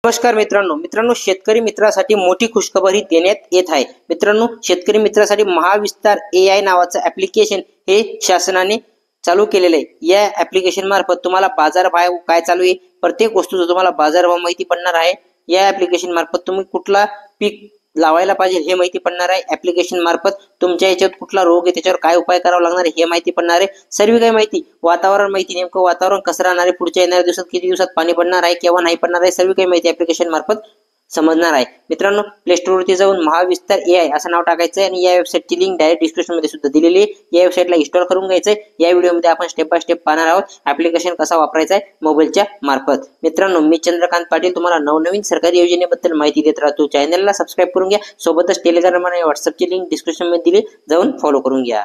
नमस्कार मित्रांनो शेतकरी मित्रासाठी मोठी खुशखबर ही देण्यात येत आहे। मित्रांनो शेतकरी मित्रासाठी महाविस्तार AI नावाचं ऍप्लिकेशन हे शासनाने चालू केलेले आहे। या ऍप्लिकेशन मार्फत तुम्हाला बाजारभाव काय चालू आहे, प्रत्येक वस्तूचा तुम्हाला बाजारभाव माहिती पडणार आहे। या ऍप्लिकेशन मार्फत तुम्ही कुठला पीक लावायला पाहिजे हे माहिती पडणार आहे। ऍप्लिकेशन मार्फत तुमच्या याच्यात कुठला रोग आहे, त्याच्यावर काय उपाय करावा लागणार आहे हे माहिती पडणार आहे। सर्व काही माहिती, वातावरण माहिती, नेमकं वातावरण कसं राहणार आहे, पुढच्या येणाऱ्या दिवसात किती दिवसात पाणी पडणार आहे किंवा नाही पडणार आहे, सर्व काही माहिती ऍप्लिकेशन मार्फत समजणार आहे। मित्रांनो प्ले स्टोर वरती जाऊन महाविस्तार AI असं नाव टाकायचं आणि या वेबसाईटची लिंक डायरेक्ट डिस्क्रिप्शन मध्ये सुद्धा दिलेली आहे। या वेबसाईटला इन्स्टॉल करून घ्यायचं आहे। या व्हिडिओमध्ये आपण स्टेप बाय स्टेप पाहणार आहोत ऍप्लिकेशन कसा वापरायचा आहे मोबाईलच्या मार्फत। मित्रांनो मी चंद्रकांत पाटील तुम्हाला नवनवीन सरकारी योजनेबद्दल माहिती देत राहतो। चॅनलला सबस्क्राइब करून घ्या, सोबतच टेलिग्राम आणि व्हॉट्सअपची लिंक डिस्क्रिप्शन मध्ये दिली, जाऊन फॉलो करून घ्या।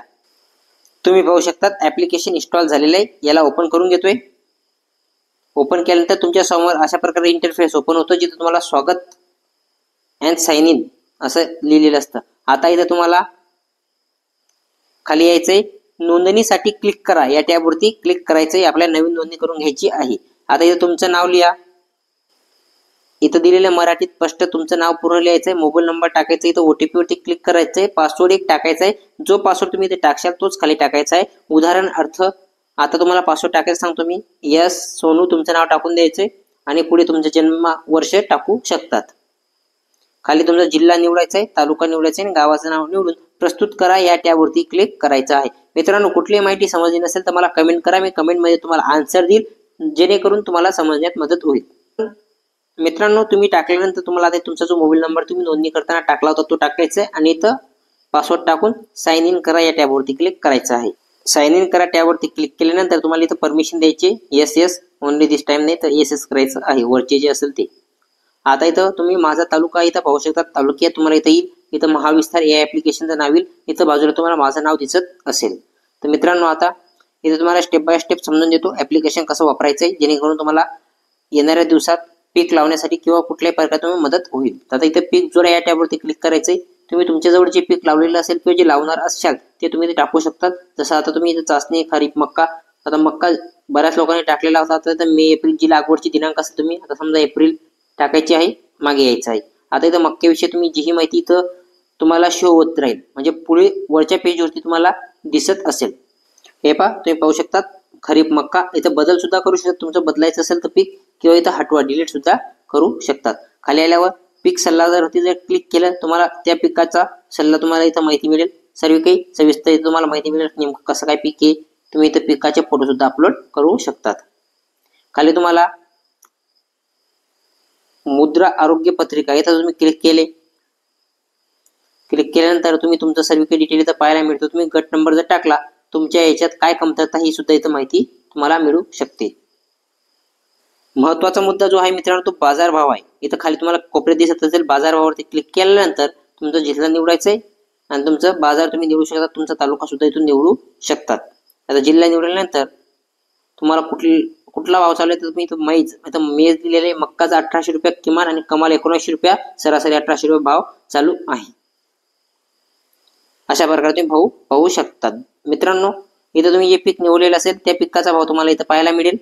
तुम्ही पाहू शकता ऍप्लिकेशन इन्स्टॉल झालेलं आहे। याला ओपन करून घेतोय। ओपन केल्यानंतर तुमच्या समोर अशा प्रकारे इंटरफेस ओपन होतो, जिथे तुम्हाला स्वागत अँड साइन इन असं लिहिलेलं असतं। आता इथे तुम्हाला खाली यायचंय, नोंदणीसाठी क्लिक करा या टॅबवरती क्लिक करायचंय, आपल्याला नवीन नोंदणी करून घ्यायची आहे। आता इथे तुमचं नाव लिहा, इथं दिलेलं मराठीत स्पष्ट तुमचं नाव पूर्ण लिहायचंय, मोबाईल नंबर टाकायचा, इथं OTP वरती क्लिक करायचंय, पासवर्ड एक टाकायचा आहे, जो पासवर्ड तुम्ही इथे टाकशाल तोच खाली टाकायचा आहे। उदाहरण अर्थ आता तुम्हाला पासवर्ड टाकायचं सांगतो मी, यस सोनू तुमचं नाव टाकून द्यायचंय आणि पुढे तुमचं जन्म वर्ष टाकू शकतात। खाली तुमचा जिल्हा निवडायचा आहे, तालुका निवडायचा आहे आणि गावाचं नाव निवडून प्रस्तुत करा या टॅबवरती क्लिक करायचं आहे। मित्रांनो कुठलीही माहिती समजली नसेल तर मला कमेंट करा, मी कमेंट मध्ये तुम्हाला आन्सर देईल, जेणेकरून तुम्हाला समजण्यात मदत होईल। मित्रांनो तुम्ही टाकल्यानंतर तुम्हाला आता तुमचा जो मोबाईल नंबर तुम्ही नोंदणी करताना टाकला होता तो टाकायचा आहे आणि इथं पासवर्ड टाकून साइन इन करा या टॅबवरती क्लिक करायचं आहे। साइन इन करा टॅबवरती क्लिक केल्यानंतर तुम्हाला इथं परमिशन द्यायची, येस ओनली दिस टाइम नाही तर येस करायचं आहे, वरचे जे असेल ते। आता इथं तुम्ही माझा तालुका इथं पाहू शकता, तालुक्यात तुम्हाला इथं येईल, इथं महाविस्तार AI ऍप्लिकेशनचं नाव येईल, इथं बाजूला तुम्हाला माझं नाव दिसत असेल। तर मित्रांनो आता इथे तुम्हाला स्टेप बाय स्टेप समजून देतो ऍप्लिकेशन कसं वापरायचंय, जेणेकरून तुम्हाला येणाऱ्या दिवसात पीक लावण्यासाठी किंवा कुठल्याही प्रकारे तुम्ही मदत होईल। आता इथे पीक जोडा या टॅबवरती क्लिक करायचंय, तुम्ही तुमच्या जवळ जे पीक लावलेलं असेल किंवा जे लावणार असाल ते तुम्ही इथे टाकू शकता। जसं आता तुम्ही इथे चाचणी खरीप मक्का, आता मक्का बऱ्याच लोकांनी टाकलेला होता, आता मे एप्रिल जी लागवडची दिनांक असेल तुम्ही आता समजा एप्रिल टाकायची आहे, मागे यायचं आहे। आता इथं मक्क्याविषयी तुम्ही जी ही माहिती इथं तुम्हाला शो होत राहील, म्हणजे पुढे वरच्या पेजवरती तुम्हाला दिसत असेल। हे पहा तुम्ही पाहू शकता खरीप मक्का, इथं बदल सुद्धा करू शकता, तुमचं बदलायचं असेल तर पीक किंवा इथं हटवा डिलीट सुद्धा करू शकतात। खाली आल्यावर पीक सल्ला जर क्लिक केलं तुम्हाला त्या पिकाचा सल्ला तुम्हाला इथं माहिती मिळेल, सर्व काही सविस्तर इथं तुम्हाला माहिती मिळेल, नेमकं कसं काय पीक आहे, तुम्ही इथं पिकाचे फोटो सुद्धा अपलोड करू शकतात। खाली तुम्हाला मुद्रा आरोग्य पत्रिका इथं तुम्ही क्लिक केल्यानंतर तुम्ही तुमचं सर्व काही डिटेल इथं पाहायला मिळतो। तुम्ही गट नंबर जर टाकला, तुमच्या याच्यात काय कमतरता ही सुद्धा इथं माहिती तुम्हाला मिळू शकते। महत्वाचा मुद्दा जो आहे मित्रांनो तो बाजारभाव आहे। इथं खाली तुम्हाला कोपऱ्यात दिसत असेल, बाजारभावावरती क्लिक केल्यानंतर तुमचा जिल्हा निवडायचा आहे आणि तुमचं बाजार तुम्ही निवडू शकता, तुमचा तालुका सुद्धा इथून निवडू शकतात। आता जिल्हा निवडल्यानंतर तुम्हाला कुठला भाव चालू आहे तर तुम्ही इथं मेज दिलेले, मक्काचा 1800 रुपये किमान आणि कमाल 1900 रुपया, सरासरी 1800 रुपये भाव चालू आहे। अशा प्रकारे तुम्ही पाहू शकता। मित्रांनो इथं तुम्ही जे पीक निवडलेलं असेल त्या पिकाचा भाव तुम्हाला इथं पाहायला मिळेल।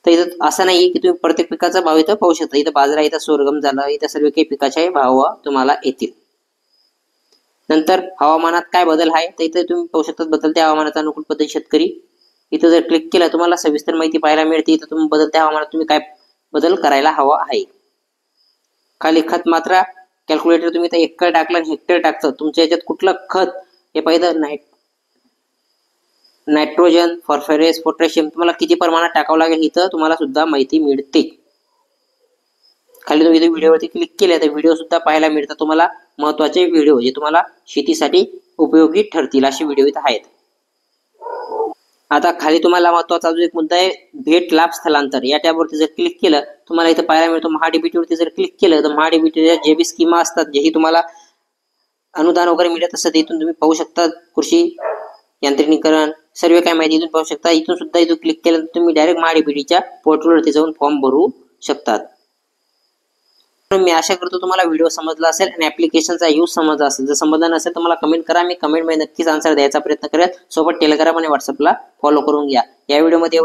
तर इथं असं नाहीये की तुम्ही प्रत्येक पिकाचा भाव इथं पाहू शकता, इथं बाजरा, इथं सोरगम झालं, इथं सर्व काही पिकाचे भाव तुम्हाला येतील। नंतर हवामानात काय बदल आहे तर इथे तुम्ही पाहू शकता, बदलत्या हवामानाचा अनुकूल पद्धती शेतकरी, इथं जर क्लिक केलं तुम्हाला सविस्तर माहिती पाहायला मिळते। इथं तुम्ही बदलत्या हवामानात तुम्ही काय बदल करायला हवा आहे। खाली खत मात्रा कॅल्क्युलेटर तुम्ही इथं एकर टाकलं, हेक्टर टाकतं, तुमच्या याच्यात कुठलं खत हे पाहिजे, नायट्रोजन, फॉस्फरस, पोटॅशियम तुम्हाला किती प्रमाणात टाकावं लागेल इथं तुम्हाला सुद्धा माहिती मिळते। खाली तुम्ही व्हिडिओवरती क्लिक केले तर व्हिडिओ सुद्धा पाहायला मिळतात तुम्हाला, महत्वाचे व्हिडिओ जे तुम्हाला शेतीसाठी उपयोगी ठरतील असे व्हिडिओ इथं आहेत। आता खाली तुम्हाला महत्वाचा जो एक मुद्दा आहे, भेट लाभ स्थलांतर या टॅबवरती जर क्लिक केलं तुम्हाला इथं पाहायला मिळतो, महाडीबीटी वरती जर क्लिक केलं तर महाडीबीटीच्या जे बी स्कीमा असतात, जेही तुम्हाला अनुदान वगैरे मिळत असतं इथून तुम्ही पाहू शकता। कृषी यांत्रिकीकरण सर्व काय माहिती इथून पाहू शकता। इथून सुद्धा इथून क्लिक केलं तर तुम्ही डायरेक्ट महाडीबीटीच्या पोर्टलवरती जाऊन फॉर्म भरू शकतात। मी आशा करतो तुम्हाला व्हिडिओ समजला असेल आणि ऍप्लिकेशनचा यूज समजला असेल। जर समजला नसेल तर मला कमेंट करा, मी कमेंट मध्ये नक्कीच आन्सर द्यायचा प्रयत्न करेल। सोबत टेलिग्राम आणि व्हॉट्सअपला फॉलो करून घ्या। या व्हिडिओमध्ये